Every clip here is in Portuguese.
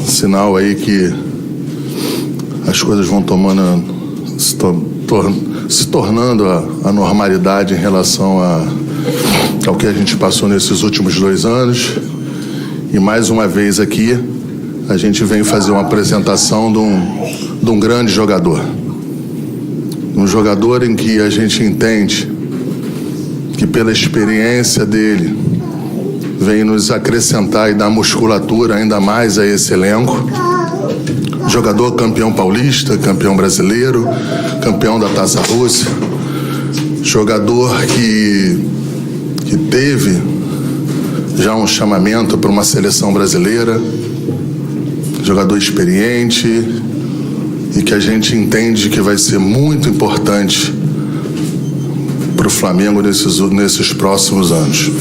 Sinal aí que as coisas vão se tornando a normalidade em relação ao que a gente passou nesses últimos 2 anos. E mais uma vez aqui a gente vem fazer uma apresentação de um grande jogador. Um jogador em que a gente entende que pela experiência dele vem nos acrescentar e dar musculatura ainda mais a esse elenco. Jogador campeão paulista, campeão brasileiro, campeão da Taça Rússia. Jogador que teve já um chamamento para uma seleção brasileira. Jogador experiente e que a gente entende que vai ser muito importante para o Flamengo nesses próximos anos.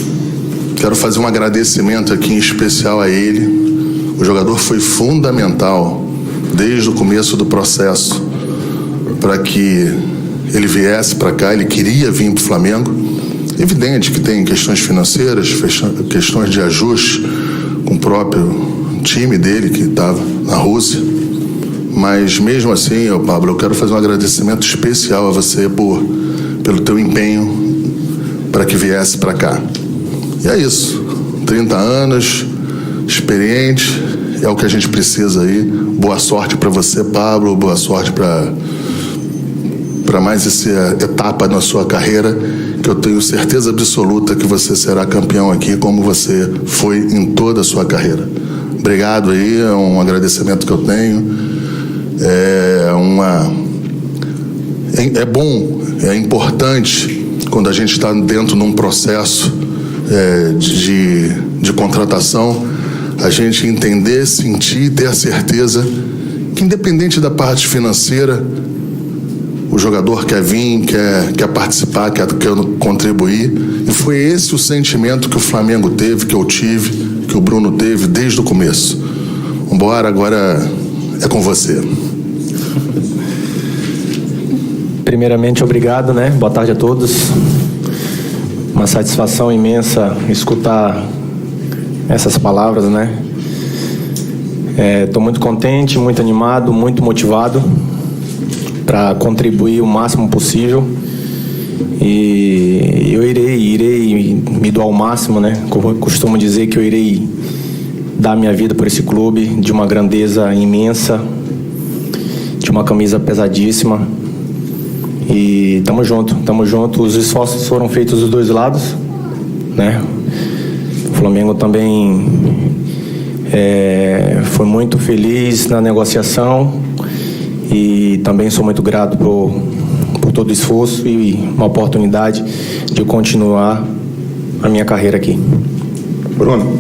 Quero fazer um agradecimento aqui em especial a ele. O jogador foi fundamental desde o começo do processo para que ele viesse para cá. Ele queria vir para o Flamengo. Evidente que tem questões financeiras, questões de ajuste com o próprio time dele que estava na Rússia. Mas mesmo assim, Pablo, eu quero fazer um agradecimento especial a você pelo teu empenho para que viesse para cá. E é isso. 30 anos, experiente, é o que a gente precisa aí. Boa sorte para você, Pablo. Boa sorte para mais essa etapa na sua carreira, que eu tenho certeza absoluta que você será campeão aqui, como você foi em toda a sua carreira. Obrigado aí, é um agradecimento que eu tenho. É bom, é importante quando a gente está dentro de um processo de contratação, a gente entender, sentir, ter a certeza que, independente da parte financeira, o jogador quer vir, quer participar, quer contribuir. E foi esse o sentimento que o Flamengo teve, que eu tive, que o Bruno teve desde o começo. Vambora, agora é com você. Primeiramente, obrigado, né? Boa tarde a todos. Uma satisfação imensa escutar essas palavras, né? Estou muito contente, muito animado, muito motivado para contribuir o máximo possível. E eu irei me doar ao máximo, né? Costumo dizer que eu irei dar minha vida por esse clube de uma grandeza imensa, de uma camisa pesadíssima. E tamo junto. Os esforços foram feitos dos dois lados, né? O Flamengo também foi muito feliz na negociação e também sou muito grato por todo o esforço e uma oportunidade de continuar a minha carreira aqui. Bruno.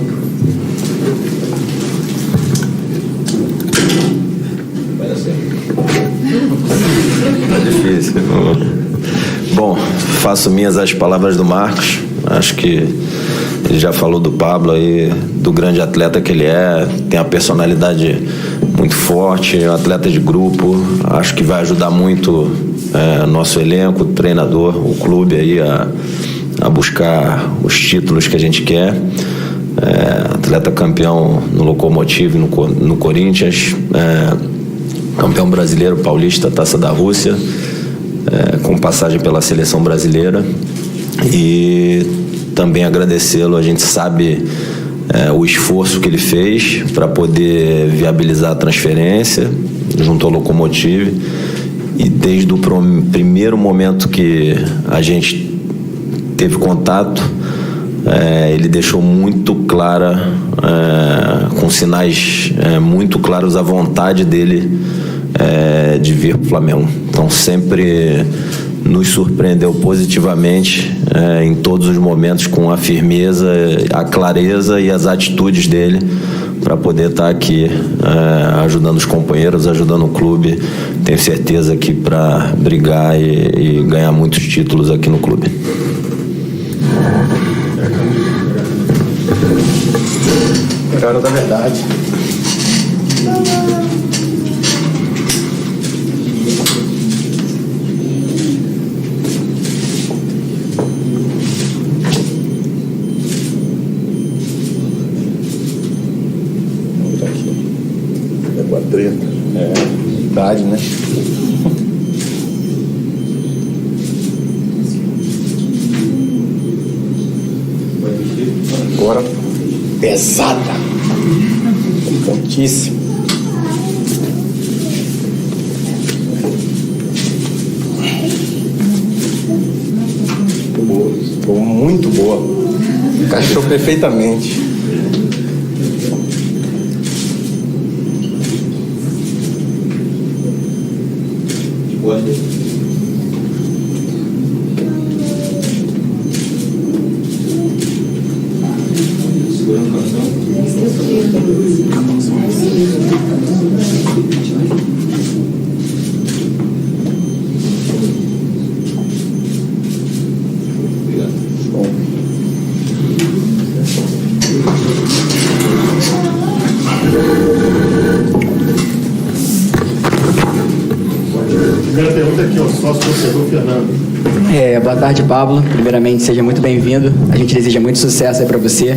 Tá difícil. Bom, faço minhas as palavras do Marcos. Acho que ele já falou do Pablo aí, do grande atleta que ele é. Tem a personalidade muito forte, é um atleta de grupo. Acho que vai ajudar muito nosso elenco, o treinador, o clube aí a buscar os títulos que a gente quer. Atleta campeão no Lokomotiv, no Corinthians, campeão brasileiro, paulista, Taça da Rússia, com passagem pela seleção brasileira. E também agradecê-lo. A gente sabe o esforço que ele fez para poder viabilizar a transferência junto ao Lokomotiv. E desde o primeiro momento que a gente teve contato, ele deixou muito clara, com sinais muito claros, a vontade dele de vir para o Flamengo. Então sempre nos surpreendeu positivamente em todos os momentos, com a firmeza, a clareza e as atitudes dele para poder estar aqui ajudando os companheiros, ajudando o clube. Tenho certeza que para brigar e ganhar muitos títulos aqui no clube. Cara da verdade. É com a treta. É, idade, né? Agora, pesada. Fortíssima. Muito boa. Ficou muito boa. Encaixou perfeitamente. Primeira pergunta aqui, ó, sócio-torcedor Fernando. Boa tarde, Pablo. Primeiramente, seja muito bem-vindo. A gente deseja muito sucesso aí para você.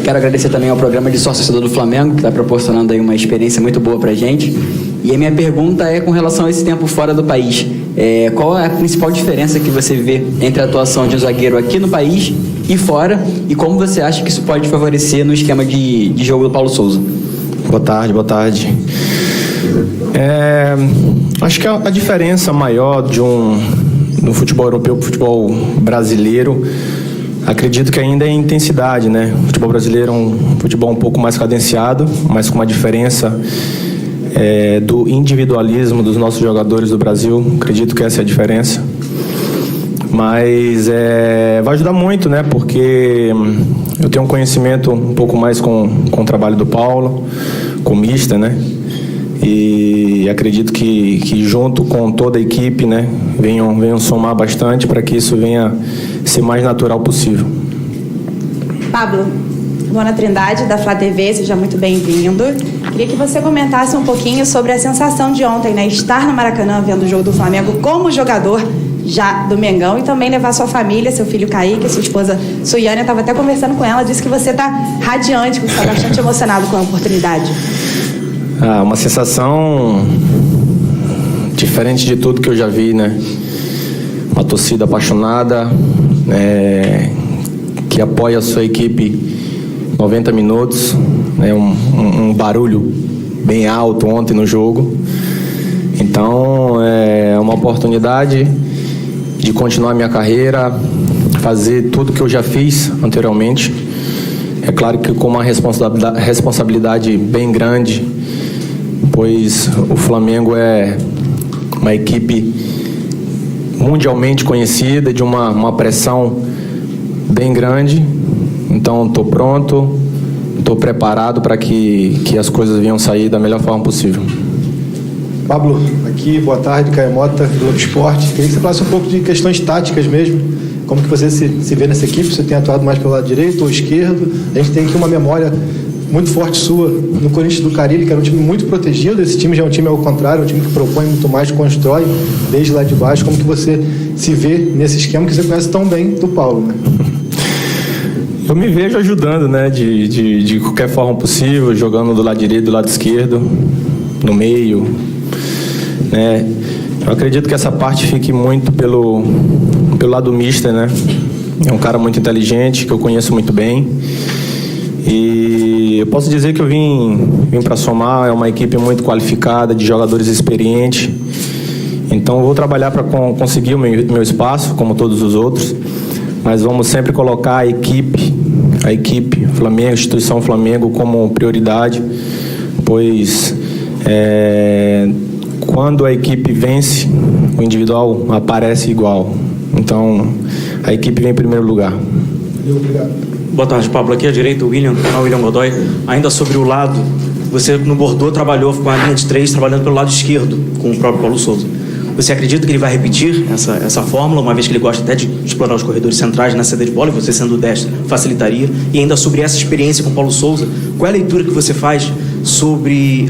Quero agradecer também ao programa de sócio-torcedor do Flamengo, que está proporcionando aí uma experiência muito boa para a gente. E a minha pergunta é com relação a esse tempo fora do país. Qual é a principal diferença que você vê entre a atuação de um zagueiro aqui no país e fora? E como você acha que isso pode favorecer no esquema de jogo do Paulo Souza? Boa tarde, boa tarde. Acho que a diferença maior no futebol europeu para o futebol brasileiro, acredito que ainda é a intensidade, né? O futebol brasileiro é um futebol um pouco mais cadenciado, mas com uma diferença do individualismo dos nossos jogadores do Brasil. Acredito que essa é a diferença. Mas vai ajudar muito, né? Porque eu tenho um conhecimento um pouco mais com o trabalho do Paulo, com o Mister, né? E acredito que junto com toda a equipe, né, venham somar bastante para que isso venha ser mais natural possível. Pablo, Luana Trindade, da Flá TV, seja muito bem-vindo. Queria que você comentasse um pouquinho sobre a sensação de ontem, né, estar no Maracanã vendo o jogo do Flamengo como jogador já do Mengão e também levar sua família, seu filho Kaique, sua esposa Suiane. Eu estava até conversando com ela, disse que você está radiante, que você está bastante emocionado com a oportunidade. Uma sensação diferente de tudo que eu já vi, né? Uma torcida apaixonada, que apoia a sua equipe 90 minutos, né? Um barulho bem alto ontem no jogo. Então, é uma oportunidade de continuar minha carreira, fazer tudo que eu já fiz anteriormente. É claro que com uma responsabilidade bem grande, pois o Flamengo é uma equipe mundialmente conhecida, de uma pressão bem grande. Então, estou pronto, estou preparado para que as coisas venham sair da melhor forma possível. Pablo, aqui, boa tarde, Caio Mota, do Globo Esporte. Queria que você falasse um pouco de questões táticas mesmo. Como que você se vê nessa equipe? Você tem atuado mais pelo lado direito ou esquerdo? A gente tem aqui uma memória muito forte sua no Corinthians do Carille, que era um time muito protegido. Esse time já é um time ao contrário, um time que propõe muito mais, constrói desde lá de baixo. Como que você se vê nesse esquema que você conhece tão bem do Paulo, né? Eu me vejo ajudando, né, de qualquer forma possível, jogando do lado direito, do lado esquerdo, no meio, né? Eu acredito que essa parte fique muito pelo lado mister, né? É um cara muito inteligente, que eu conheço muito bem. E eu posso dizer que eu vim para somar, é uma equipe muito qualificada, de jogadores experientes. Então eu vou trabalhar para conseguir o meu espaço, como todos os outros. Mas vamos sempre colocar a equipe Flamengo, a instituição Flamengo como prioridade, pois quando a equipe vence, o individual aparece igual. Então, a equipe vem em primeiro lugar. Obrigado. Boa tarde, Pablo. Aqui à direita, o William Godoy. Ainda sobre o lado, você no Bordeaux trabalhou com a linha de 3, trabalhando pelo lado esquerdo, com o próprio Paulo Souza. Você acredita que ele vai repetir essa fórmula, uma vez que ele gosta até de explorar os corredores centrais na saída de bola, e você sendo destro facilitaria? E ainda sobre essa experiência com o Paulo Souza, qual é a leitura que você faz sobre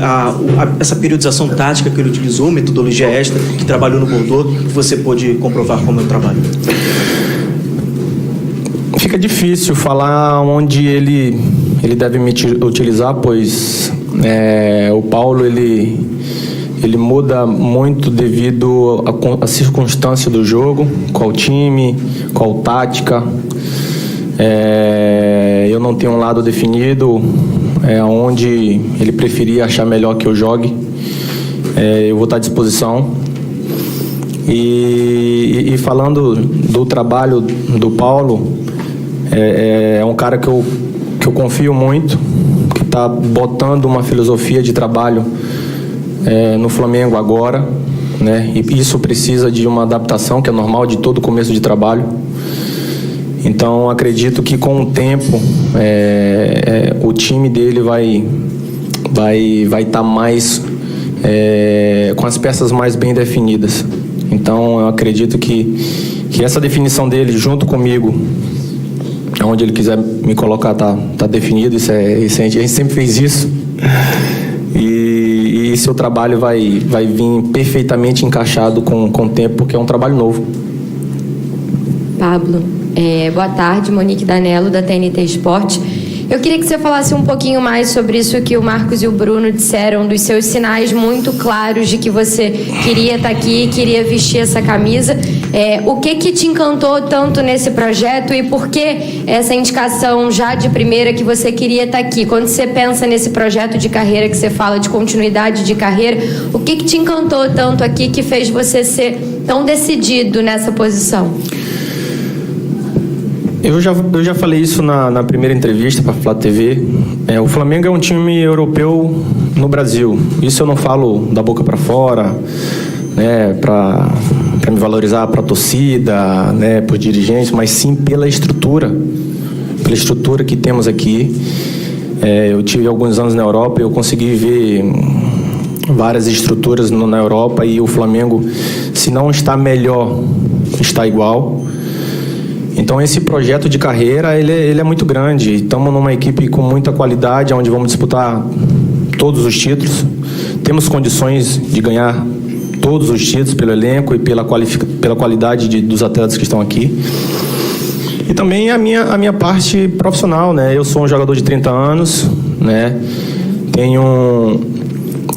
essa periodização tática que ele utilizou, metodologia extra, que trabalhou no Bordeaux, que você pôde comprovar como é o trabalho? Fica difícil falar onde ele deve me utilizar, pois O Paulo, ele muda muito devido à circunstância do jogo, qual time, qual tática. Eu não tenho um lado definido, onde ele preferia achar melhor que eu jogue. Eu vou estar à disposição. E falando do trabalho do Paulo, é um cara que eu confio muito, que está botando uma filosofia de trabalho no Flamengo agora, né? E isso precisa de uma adaptação, que é normal de todo começo de trabalho. Então, acredito que com o tempo o time dele vai estar mais com as peças mais bem definidas. Então, eu acredito que essa definição dele junto comigo, onde ele quiser me colocar, tá definido. Isso a gente sempre fez isso. E seu trabalho vai vir perfeitamente encaixado com o tempo, porque é um trabalho novo. Pablo, boa tarde, Monique Danello, da TNT Esporte. Eu queria que você falasse um pouquinho mais sobre isso que o Marcos e o Bruno disseram, dos seus sinais muito claros de que você queria estar aqui, queria vestir essa camisa. O que te encantou tanto nesse projeto e por que essa indicação já de primeira que você queria estar aqui? Quando você pensa nesse projeto de carreira que você fala de continuidade de carreira, o que te encantou tanto aqui que fez você ser tão decidido nessa posição? Eu já falei isso na primeira entrevista para a Flá TV. O Flamengo é um time europeu no Brasil. Isso eu não falo da boca para fora, né, para me valorizar para a torcida, né, por dirigentes, mas sim pela estrutura que temos aqui. Eu tive alguns anos na Europa e eu consegui ver várias estruturas na Europa, e o Flamengo, se não está melhor, está igual. Então, esse projeto de carreira, ele é muito grande. Estamos numa equipe com muita qualidade, onde vamos disputar todos os títulos. Temos condições de ganhar todos os títulos pelo elenco e pela qualidade dos atletas que estão aqui. E também a minha parte profissional, né? Eu sou um jogador de 30 anos, né? Tenho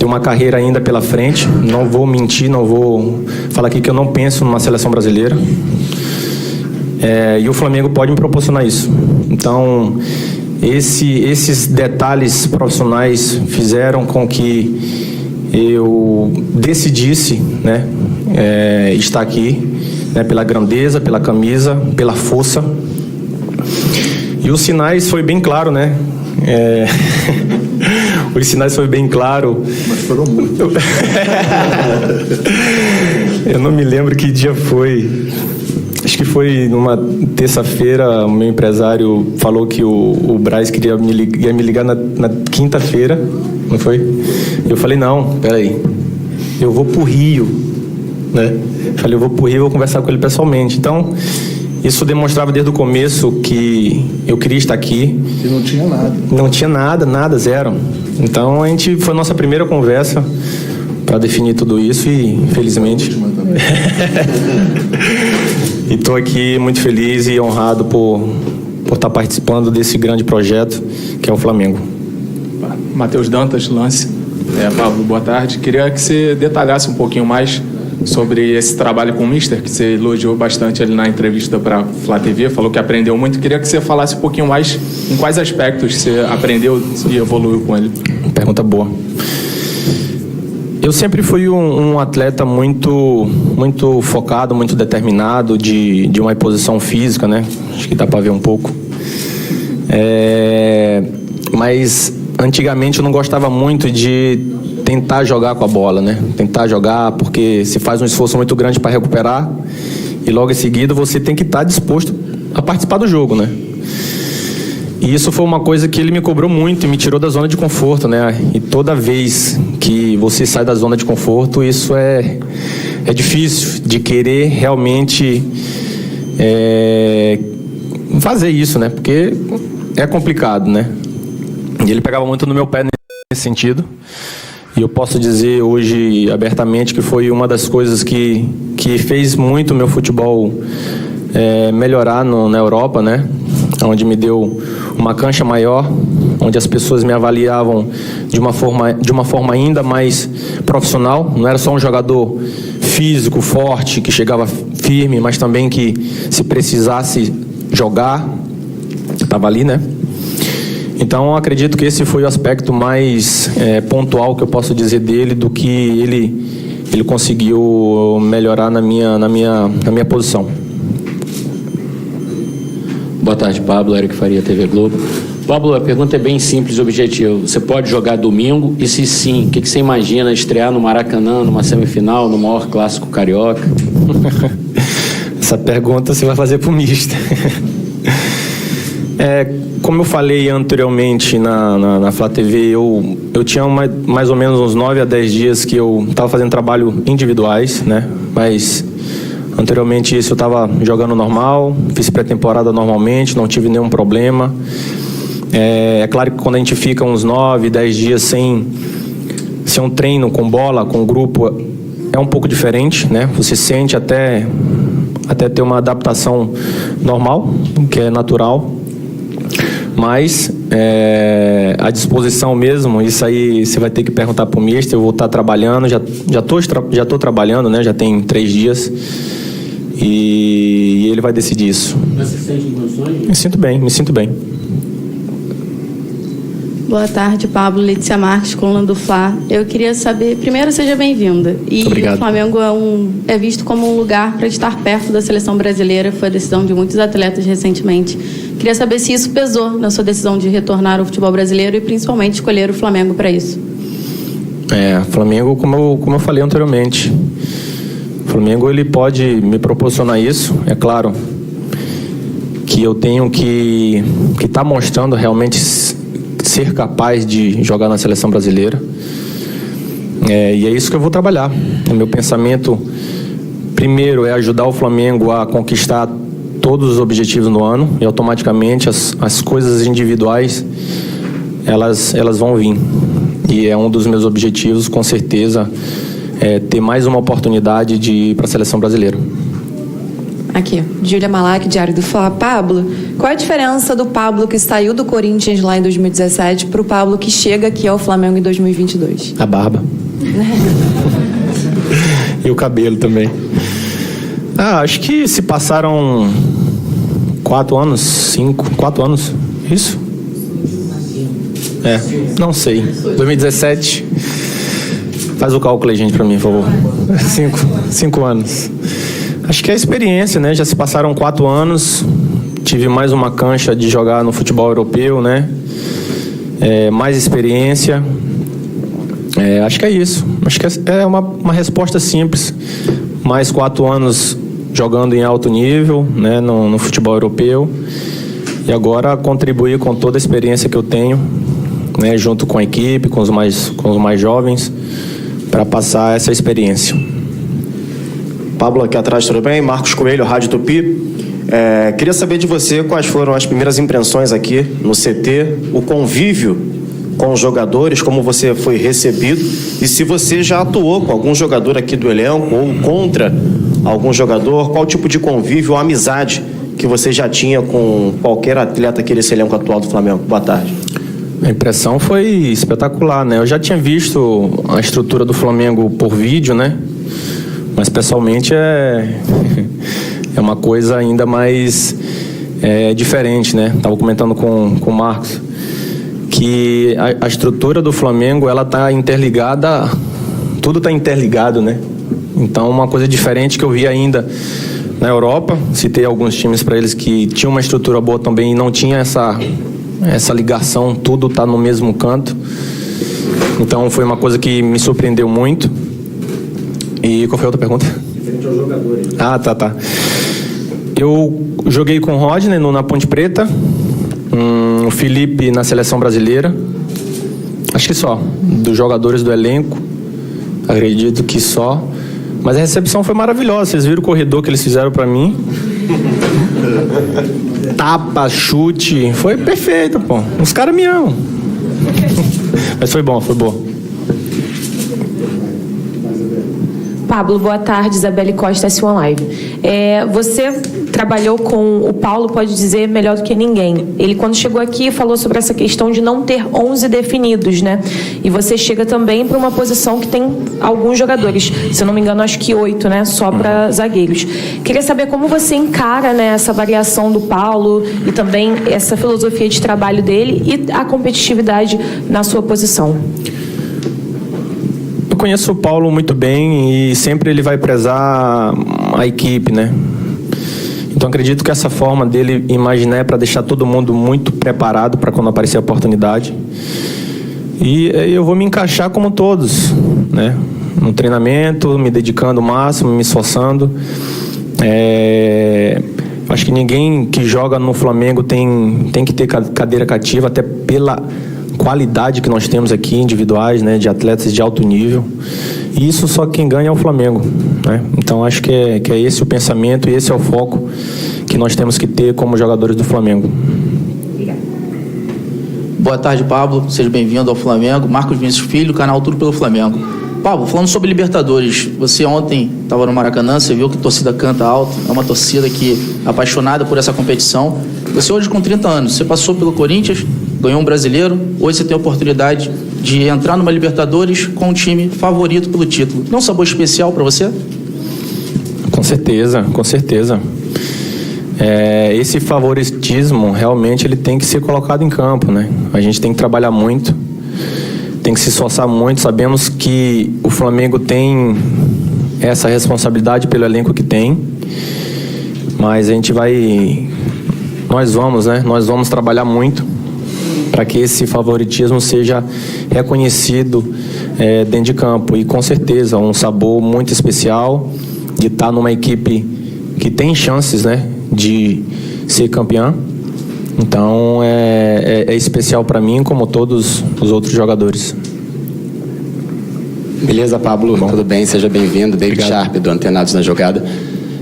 uma carreira ainda pela frente. Não vou mentir, não vou falar aqui que eu não penso numa seleção brasileira. E o Flamengo pode me proporcionar isso. Então, esses detalhes profissionais fizeram com que eu decidisse, né, estar aqui, né, pela grandeza, pela camisa, pela força. E os sinais foi bem claro, né? Os sinais foi bem claro. Mas foram muitos. Eu não me lembro que dia foi. Acho que foi numa terça-feira. O meu empresário falou que o Braz ia me ligar na quinta-feira, não foi? Eu falei, não, peraí, eu vou pro Rio, né? Falei, eu vou pro Rio e vou conversar com ele pessoalmente. Então, isso demonstrava desde o começo que eu queria estar aqui. E não tinha nada. Não tinha nada, zero. Então, foi a nossa primeira conversa para definir tudo isso e, infelizmente... E estou aqui muito feliz e honrado por estar participando desse grande projeto que é o Flamengo. Matheus Dantas, Lance. Pablo, boa tarde. Queria que você detalhasse um pouquinho mais sobre esse trabalho com o Mister, que você elogiou bastante ali na entrevista para a Flá TV, falou que aprendeu muito. Queria que você falasse um pouquinho mais em quais aspectos você aprendeu e evoluiu com ele. Pergunta boa. Eu sempre fui um atleta muito focado, muito determinado, de uma posição física, né? Acho que dá para ver um pouco. Mas antigamente eu não gostava muito de tentar jogar com a bola, né? Tentar jogar porque se faz um esforço muito grande para recuperar e logo em seguida você tem que estar disposto a participar do jogo, né? E isso foi uma coisa que ele me cobrou muito e me tirou da zona de conforto, né? E toda vez que você sai da zona de conforto, isso é difícil de querer realmente fazer isso, né? Porque é complicado, né? E ele pegava muito no meu pé nesse sentido. E eu posso dizer hoje abertamente que foi uma das coisas que fez muito o meu futebol melhorar na Europa, né? Onde me deu uma cancha maior, onde as pessoas me avaliavam de uma forma ainda mais profissional. Não era só um jogador físico, forte, que chegava firme, mas também que, se precisasse jogar, estava ali, né? Então, acredito que esse foi o aspecto mais pontual que eu posso dizer dele, do que ele conseguiu melhorar na minha posição. Boa tarde, Pablo. Eric Faria, TV Globo. Pablo, a pergunta é bem simples e objetiva. Você pode jogar domingo? E se sim, o que você imagina estrear no Maracanã, numa semifinal, no maior clássico carioca? Essa pergunta você vai fazer pro mister. Como eu falei anteriormente na Flá TV, eu tinha mais ou menos uns 9 a 10 dias que eu estava fazendo trabalho individuais, né? Mas anteriormente isso eu estava jogando normal, fiz pré-temporada normalmente, não tive nenhum problema. É claro que quando a gente fica uns 9, 10 dias sem um treino com bola, com grupo, é um pouco diferente, né? Você sente até ter uma adaptação normal, que é natural. Mas a disposição mesmo, isso aí você vai ter que perguntar para o mister. Eu vou estar trabalhando, já estou trabalhando, né? Já tem 3 dias e ele vai decidir isso. Você se sente em condições? Me sinto bem. Boa tarde, Pablo. Letícia Marques, coluna do Fla. Eu queria saber, primeiro, seja bem-vinda. E obrigado. O Flamengo é visto como um lugar para estar perto da seleção brasileira, foi a decisão de muitos atletas recentemente. Queria saber se isso pesou na sua decisão de retornar ao futebol brasileiro e principalmente escolher o Flamengo para isso. O Flamengo, como eu falei anteriormente, o Flamengo ele pode me proporcionar isso. É claro que eu tenho que estar mostrando realmente ser capaz de jogar na seleção brasileira. E é isso que eu vou trabalhar. O meu pensamento, primeiro, é ajudar o Flamengo a conquistar todos os objetivos no ano, e automaticamente as coisas individuais elas vão vir. E é um dos meus objetivos, com certeza, ter mais uma oportunidade de ir para a seleção brasileira. Aqui, Júlia Malak, Diário do Fla. Pablo, qual a diferença do Pablo que saiu do Corinthians lá em 2017 para o Pablo que chega aqui ao Flamengo em 2022? A barba. E o cabelo também. Acho que se passaram 4 anos, 4 anos, isso? Não sei. 2017. Faz o cálculo aí, gente, pra mim, por favor. 5 anos. Acho que é a experiência, né? Já se passaram 4 anos. Tive mais uma cancha de jogar no futebol europeu, né? Mais experiência. Acho que é isso. Acho que é uma resposta simples. Mais 4 anos jogando em alto nível, né? No futebol europeu. E agora contribuir com toda a experiência que eu tenho, né? Junto com a equipe, com os mais jovens, para passar essa experiência. Pablo, aqui atrás, tudo bem? Marcos Coelho, Rádio Tupi. Queria saber de você quais foram as primeiras impressões aqui no CT, o convívio com os jogadores, como você foi recebido e se você já atuou com algum jogador aqui do elenco ou contra algum jogador, qual tipo de convívio ou amizade que você já tinha com qualquer atleta aqui desse elenco atual do Flamengo. Boa tarde. A impressão foi espetacular, né? Eu já tinha visto a estrutura do Flamengo por vídeo, né? Mas pessoalmente é uma coisa ainda mais diferente, né? Estava comentando com o Marcos que a estrutura do Flamengo, ela tá interligada, tudo tá interligado, né? Então, uma coisa diferente que eu vi ainda na Europa, citei alguns times para eles que tinham uma estrutura boa também e não tinha essa ligação, tudo tá no mesmo canto. Então, foi uma coisa que me surpreendeu muito. E qual foi a outra pergunta? Diferente aos jogadores. Tá. Eu joguei com o Rodney na Ponte Preta, o Felipe na seleção brasileira. Acho que só. Dos jogadores do elenco, acredito que só. Mas a recepção foi maravilhosa. Vocês viram o corredor que eles fizeram pra mim? Tapa, chute. Foi perfeito, pô. Os caras me amam. Mas foi bom, foi bom. Pablo, boa tarde. Isabelle Costa, S1 Live. Você trabalhou com o Paulo pode dizer melhor do que ninguém. Ele, quando chegou aqui, falou sobre essa questão de não ter 11 definidos, né? E você chega também para uma posição que tem alguns jogadores, se eu não me engano, acho que 8, né? Só para zagueiros. Queria saber como você encara, né, essa variação do Paulo e também essa filosofia de trabalho dele e a competitividade na sua posição. Eu conheço o Paulo muito bem e sempre ele vai prezar a equipe, né? Então acredito que essa forma dele imaginar é para deixar todo mundo muito preparado para quando aparecer a oportunidade. E eu vou me encaixar como todos, né? No treinamento, me dedicando o máximo, me esforçando. Acho que ninguém que joga no Flamengo tem que ter cadeira cativa, até pela qualidade que nós temos aqui, individuais, né, de atletas de alto nível. E isso só quem ganha é o Flamengo, né? Então acho que é esse o pensamento e esse é o foco que nós temos que ter como jogadores do Flamengo. Boa tarde, Pablo. Seja bem-vindo ao Flamengo. Marcos Vinícius Filho, canal Tudo pelo Flamengo. Pablo, falando sobre Libertadores, você ontem estava no Maracanã, você viu que a torcida canta alto, é uma torcida que é apaixonada por essa competição. Você hoje com 30 anos, você passou pelo Corinthians, ganhou um brasileiro, hoje você tem a oportunidade de entrar numa Libertadores com um time favorito pelo título. Não é um sabor especial para você? Com certeza, com certeza. Esse favoritismo realmente ele tem que ser colocado em campo, né? A gente tem que trabalhar muito, tem que se esforçar muito. Sabemos que o Flamengo tem essa responsabilidade pelo elenco que tem, mas a gente nós vamos trabalhar muito para que esse favoritismo seja reconhecido dentro de campo. E com certeza um sabor muito especial de estar numa equipe que tem chances, né, de ser campeã. Então é especial para mim, como todos os outros jogadores. Beleza, Pablo? Bom. Tudo bem? Seja bem-vindo. David Sharp, do Antenados na Jogada.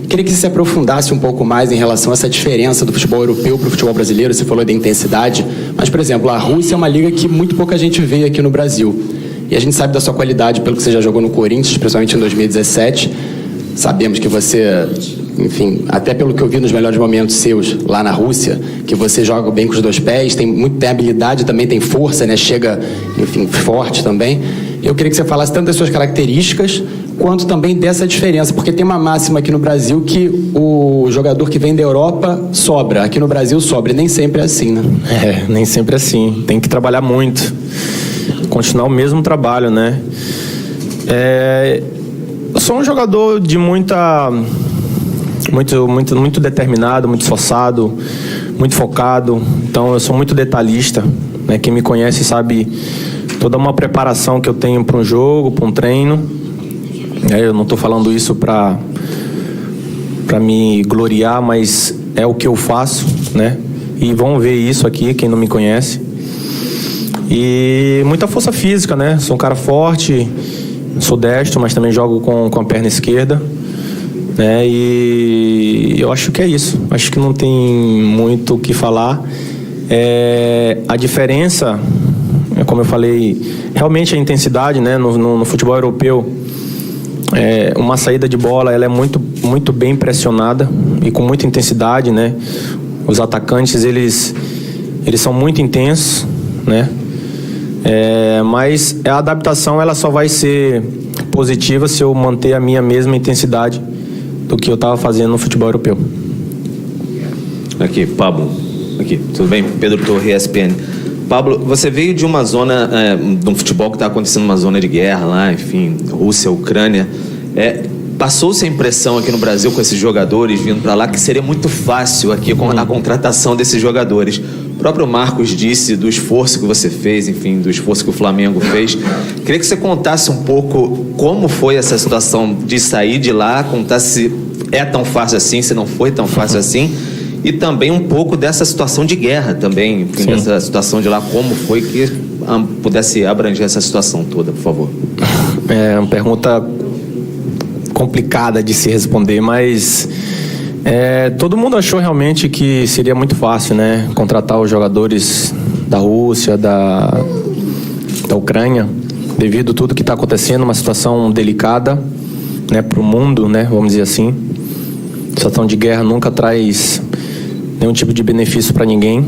Queria que você se aprofundasse um pouco mais em relação a essa diferença do futebol europeu para o futebol brasileiro. Você falou da intensidade, mas, por exemplo, a Rússia é uma liga que muito pouca gente vê aqui no Brasil. E a gente sabe da sua qualidade pelo que você já jogou no Corinthians, principalmente em 2017. Sabemos que você, enfim, até pelo que eu vi nos melhores momentos seus lá na Rússia, que você joga bem com os dois pés, tem habilidade também, tem força, né? Chega, enfim, forte também. Eu queria que você falasse tanto das suas características quanto também dessa diferença, porque tem uma máxima aqui no Brasil que o jogador que vem da Europa sobra, aqui no Brasil sobra, e nem sempre é assim, né? Nem sempre é assim, tem que trabalhar muito, continuar o mesmo trabalho, né? Eu sou um jogador de muito determinado, muito esforçado, muito focado, então eu sou muito detalhista, né? Quem me conhece sabe toda uma preparação que eu tenho para um jogo, para um treino. Eu não estou falando isso para me gloriar, mas é o que eu faço, né? E vão ver isso aqui, quem não me conhece. E muita força física, né? Sou um cara forte, sou destro, mas também jogo com a perna esquerda, né? E eu acho que é isso. Acho que não tem muito o que falar. A diferença, como eu falei, realmente a intensidade, né? No futebol europeu, uma saída de bola, ela é muito, muito bem pressionada e com muita intensidade, né? Os atacantes, eles são muito intensos, né? Mas a adaptação, ela só vai ser positiva se eu manter a minha mesma intensidade do que eu estava fazendo no futebol europeu. Aqui, Pablo. Aqui, tudo bem? Pedro Torre, ESPN. Pablo, você veio de uma zona, de um futebol que está acontecendo uma zona de guerra lá, enfim, Rússia, Ucrânia. Passou-se a impressão aqui no Brasil com esses jogadores vindo para lá que seria muito fácil aqui com a contratação desses jogadores. O próprio Marcos disse do esforço que você fez, enfim, do esforço que o Flamengo fez. Queria que você contasse um pouco como foi essa situação de sair de lá, contar se é tão fácil assim, se não foi tão fácil assim. E também um pouco dessa situação de guerra também, enfim, dessa situação de lá, como foi que pudesse abranger essa situação toda, por favor. É uma pergunta complicada de se responder, mas todo mundo achou realmente que seria muito fácil, né? Contratar os jogadores da Rússia, da Ucrânia, devido a tudo que está acontecendo, uma situação delicada, né, para o mundo, né, vamos dizer assim. Situação de guerra nunca traz nenhum tipo de benefício para ninguém.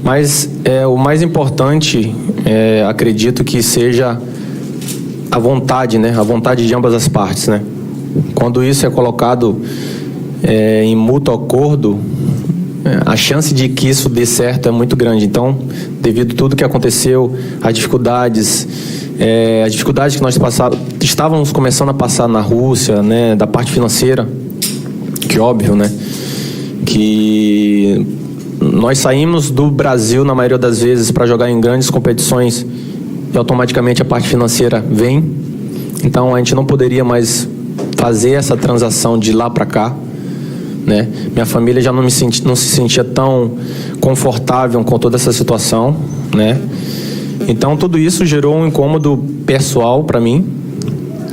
Mas o mais importante, acredito que seja a vontade, né? A vontade de ambas as partes, né? Quando isso é colocado em mútuo acordo, a chance de que isso dê certo é muito grande. Então, devido a tudo que aconteceu, as dificuldades que nós estávamos começando a passar na Rússia, né, da parte financeira, que óbvio, né, que nós saímos do Brasil na maioria das vezes para jogar em grandes competições e automaticamente a parte financeira vem. Então a gente não poderia mais fazer essa transação de lá para cá, né? Minha família já não se sentia tão confortável com toda essa situação, né? Então tudo isso gerou um incômodo pessoal para mim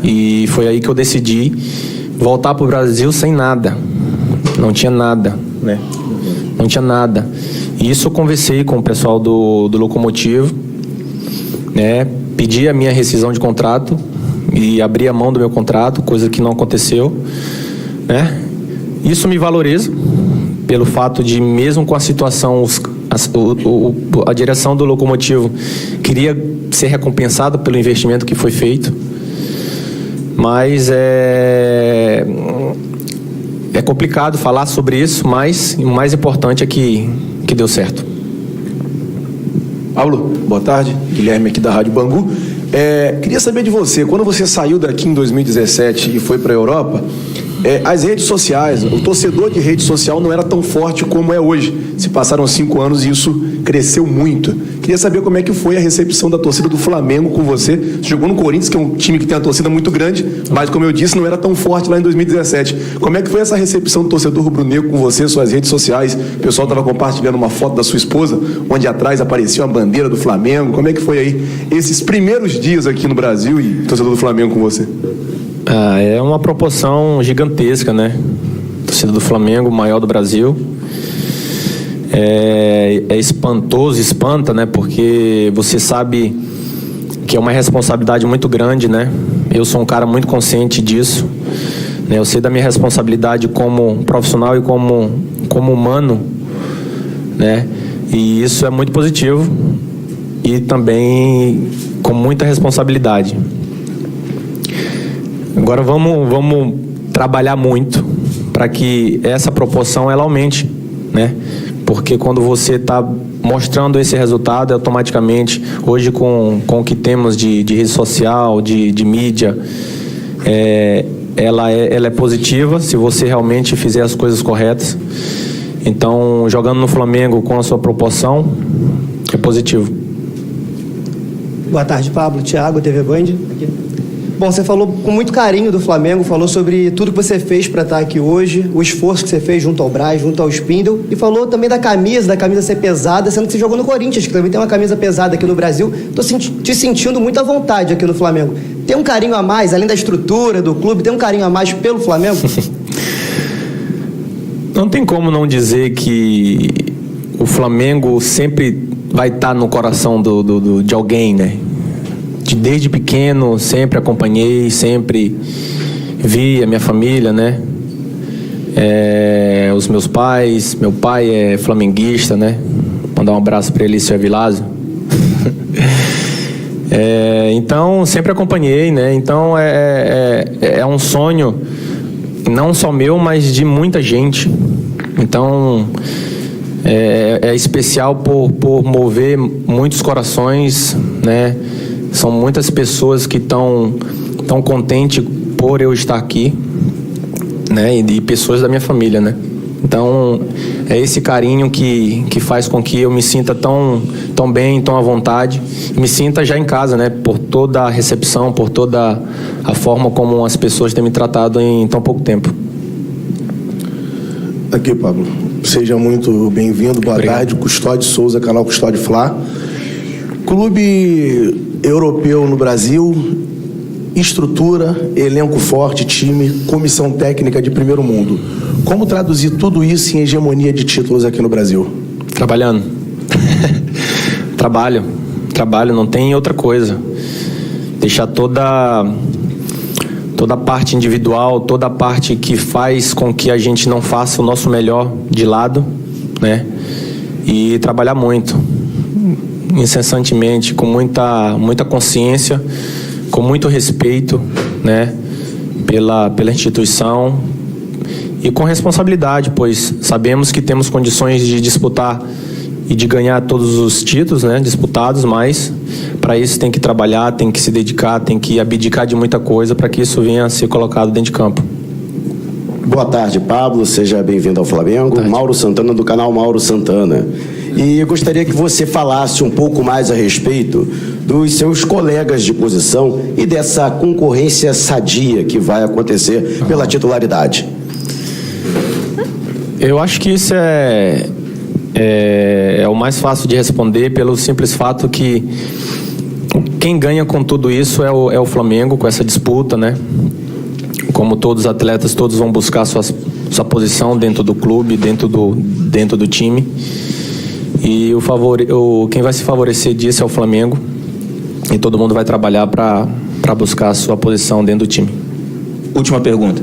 e foi aí que eu decidi voltar para o Brasil sem nada. Não tinha nada, né? Não tinha nada. E isso eu conversei com o pessoal do Locomotivo, né? Pedi a minha rescisão de contrato e abri a mão do meu contrato, coisa que não aconteceu, né? Isso me valoriza pelo fato de, mesmo com a situação, a direção do Locomotivo queria ser recompensada pelo investimento que foi feito, mas é complicado falar sobre isso, mas o mais importante é que deu certo. Pablo, boa tarde. Guilherme aqui da Rádio Bangu. Queria saber de você, quando você saiu daqui em 2017 e foi para a Europa, as redes sociais, o torcedor de rede social não era tão forte como é hoje. Se passaram 5 anos e isso cresceu muito. Queria saber como é que foi a recepção da torcida do Flamengo com você. Você jogou no Corinthians, que é um time que tem uma torcida muito grande, mas, como eu disse, não era tão forte lá em 2017. Como é que foi essa recepção do torcedor rubro-negro com você, suas redes sociais? O pessoal estava compartilhando uma foto da sua esposa, onde atrás aparecia uma bandeira do Flamengo. Como é que foi aí esses primeiros dias aqui no Brasil e torcedor do Flamengo com você? É uma proporção gigantesca, né? Torcida do Flamengo, maior do Brasil. É espantoso, espanta, né? Porque você sabe que é uma responsabilidade muito grande, né? Eu sou um cara muito consciente disso, né? Eu sei da minha responsabilidade como profissional e como humano, né? E isso é muito positivo e também com muita responsabilidade. Agora vamos trabalhar muito para que essa proporção ela aumente, né? Porque quando você está mostrando esse resultado, automaticamente, hoje com o que temos de rede social, de mídia, ela é positiva se você realmente fizer as coisas corretas. Então, jogando no Flamengo com a sua proporção, é positivo. Boa tarde, Pablo. Thiago, TV Band. Aqui. Bom, você falou com muito carinho do Flamengo, falou sobre tudo que você fez para estar aqui hoje, o esforço que você fez junto ao Braz, junto ao Spindle, e falou também da camisa ser pesada, sendo que você jogou no Corinthians, que também tem uma camisa pesada aqui no Brasil. Estou te sentindo muito à vontade aqui no Flamengo. Tem um carinho a mais, além da estrutura do clube, tem um carinho a mais pelo Flamengo? Não tem como não dizer que o Flamengo sempre vai estar no coração de alguém, né? Desde pequeno, sempre acompanhei, sempre vi a minha família, né? Os meus pais, meu pai é flamenguista, né? Mandar um abraço para ele, seu Avilásio. Então, sempre acompanhei, né? Então, é um sonho, não só meu, mas de muita gente. Então, é especial por mover muitos corações, né? São muitas pessoas que estão contentes por eu estar aqui, né? E pessoas da minha família, né? Então, é esse carinho que faz com que eu me sinta tão bem, tão à vontade. Me sinta já em casa, né? Por toda a recepção, por toda a forma como as pessoas têm me tratado em tão pouco tempo. Aqui, Pablo. Seja muito bem-vindo. Boa tarde. Custódio Souza, canal Custódio Fla. Clube europeu no Brasil, estrutura, elenco forte, time, comissão técnica de primeiro mundo. Como traduzir tudo isso em hegemonia de títulos aqui no Brasil? Trabalhando. Trabalho, não tem outra coisa. Deixar toda a parte individual, toda a parte que faz com que a gente não faça o nosso melhor de lado, né? E trabalhar muito, incessantemente, com muita consciência, com muito respeito, né? Pela instituição e com responsabilidade, pois sabemos que temos condições de disputar e de ganhar todos os títulos, né, disputados, mas para isso tem que trabalhar, tem que se dedicar, tem que abdicar de muita coisa para que isso venha a ser colocado dentro de campo. Boa tarde, Pablo, seja bem-vindo ao Flamengo. Mauro Santana, do canal Mauro Santana. E eu gostaria que você falasse um pouco mais a respeito dos seus colegas de posição e dessa concorrência sadia que vai acontecer pela titularidade. Eu acho que isso é o mais fácil de responder pelo simples fato que quem ganha com tudo isso é o Flamengo, com essa disputa, né? Como todos os atletas, todos vão buscar sua posição dentro do clube, dentro do time. E quem vai se favorecer disso é o Flamengo. E todo mundo vai trabalhar para buscar a sua posição dentro do time. Última pergunta.